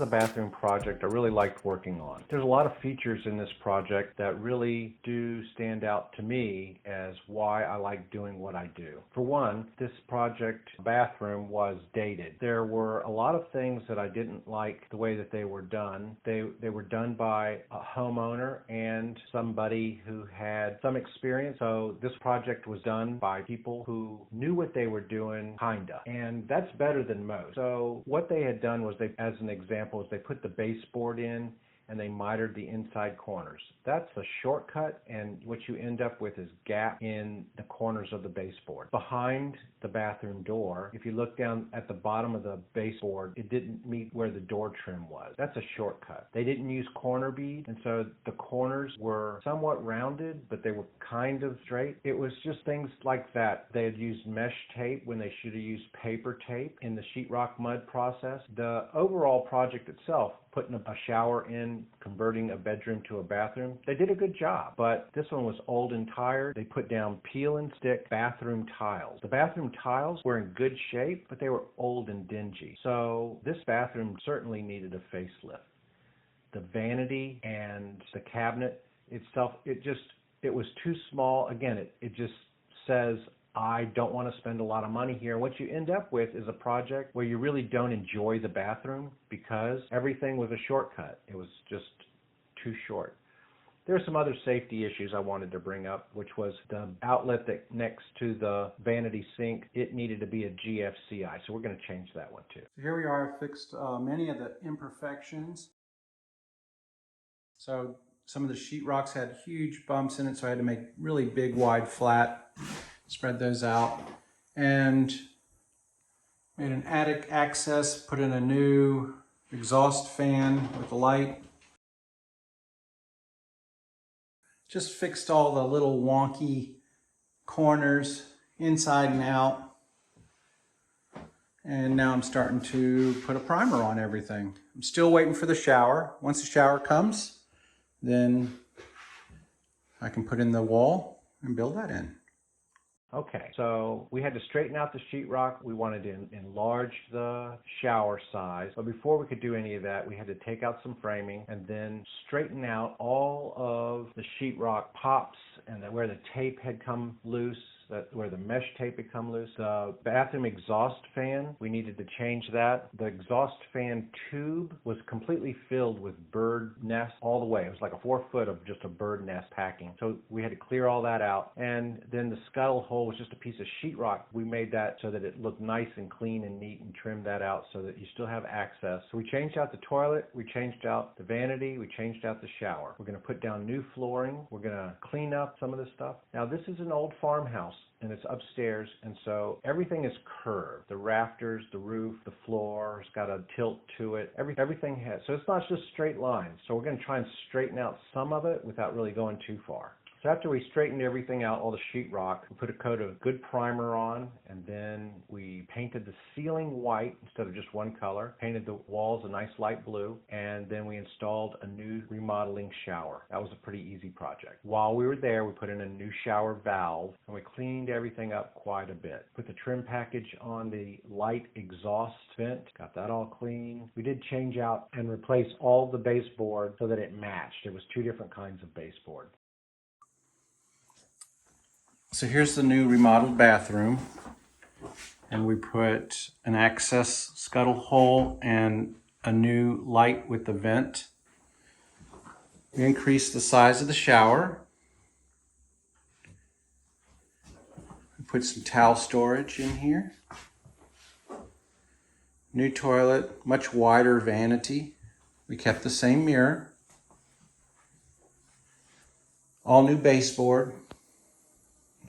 a bathroom project I really liked working on. There's a lot of features in this project that really do stand out to me as why I like doing what I do. For one, this project bathroom was dated. There were a lot of things that I didn't like the way that they were done. They were done by a homeowner and somebody who had some experience. So this project was done by people who knew what they were doing, kinda. And that's better than most. So what they had done was, as an example, is they put the baseboard in and they mitered the inside corners. That's a shortcut, and what you end up with is gap in the corners of the baseboard. Behind the bathroom door, if you look down at the bottom of the baseboard, it didn't meet where the door trim was. That's a shortcut. They didn't use corner bead, and so the corners were somewhat rounded, but they were kind of straight. It was just things like that. They had used mesh tape when they should have used paper tape in the sheetrock mud process. The overall project itself, putting a shower in, converting a bedroom to a bathroom, they did a good job. But this one was old and tired. They put down peel and stick bathroom tiles. The bathroom tiles were in good shape, but they were old and dingy. So this bathroom certainly needed a facelift. The vanity and the cabinet itself, it was too small. Again, it just says, I don't want to spend a lot of money here. What you end up with is a project where you really don't enjoy the bathroom because everything was a shortcut. It was just too short. There are some other safety issues I wanted to bring up, which was the outlet that next to the vanity sink, it needed to be a GFCI. So we're going to change that one too. So here we are, fixed many of the imperfections. So some of the sheetrocks had huge bumps in it, so I had to make really big, wide, flat, spread those out, and made an attic access, put in a new exhaust fan with a light. Just fixed all the little wonky corners inside and out. And now I'm starting to put a primer on everything. I'm still waiting for the shower. Once the shower comes, then I can put in the wall and build that in. Okay, so we had to straighten out the sheetrock. We wanted to enlarge the shower size. But before we could do any of that, we had to take out some framing and then straighten out all of the sheetrock pops and where the tape had come loose, where the mesh tape had come loose. The bathroom exhaust fan, we needed to change that. The exhaust fan tube was completely filled with bird nests all the way. It was like a 4 foot of just a bird nest packing. So we had to clear all that out. And then the scuttle hole was just a piece of sheetrock. We made that so that it looked nice and clean and neat and trimmed that out so that you still have access. So we changed out the toilet, we changed out the vanity, we changed out the shower. We're going to put down new flooring. We're going to clean up some of this stuff. Now this is an old farmhouse and it's upstairs, and so everything is curved. The rafters, the roof, the floor, it's got a tilt to it. Everything has, so it's not just straight lines. So we're going to try and straighten out some of it without really going too far. So after we straightened everything out, all the sheetrock, we put a coat of good primer on, and then we painted the ceiling white instead of just one color, painted the walls a nice light blue, and then we installed a new remodeling shower. That was a pretty easy project. While we were there, we put in a new shower valve, and we cleaned everything up quite a bit. Put the trim package on the light exhaust vent, got that all clean. We did change out and replace all the baseboard so that it matched. It was two different kinds of baseboard. So here's the new remodeled bathroom, and we put an access scuttle hole and a new light with the vent. We increased the size of the shower. We put some towel storage in here. New toilet, much wider vanity. We kept the same mirror. All new baseboard.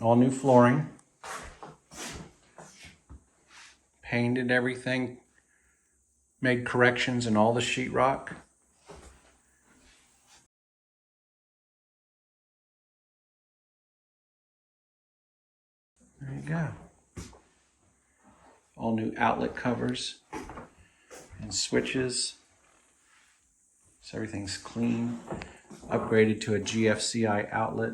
All new flooring. Painted everything. Made corrections in all the sheetrock. There you go. All new outlet covers and switches. So everything's clean. Upgraded to a GFCI outlet.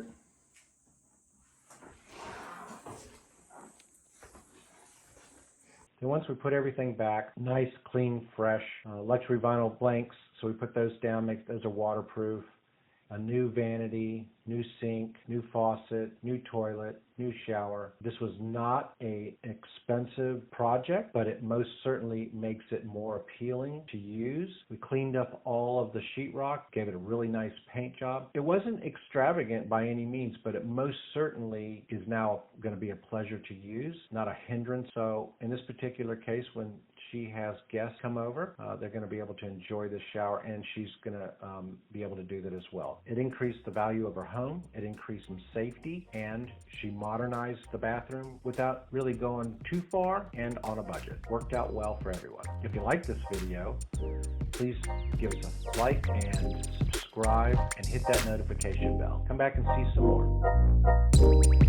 Then once we put everything back, nice, clean, fresh, luxury vinyl blanks, so we put those down, make those are waterproof. A new vanity, new sink, new faucet, new toilet, new shower. This was not an expensive project, but it most certainly makes it more appealing to use. We cleaned up all of the sheetrock, gave it a really nice paint job. It wasn't extravagant by any means, but it most certainly is now going to be a pleasure to use, not a hindrance. So in this particular case, when she has guests come over, they're going to be able to enjoy this shower, and she's going to be able to do that as well. It increased the value of her home, it increased some safety, and she modernized the bathroom without really going too far and on a budget. Worked out well for everyone. If you like this video, please give us a like and subscribe and hit that notification bell. Come back and see some more.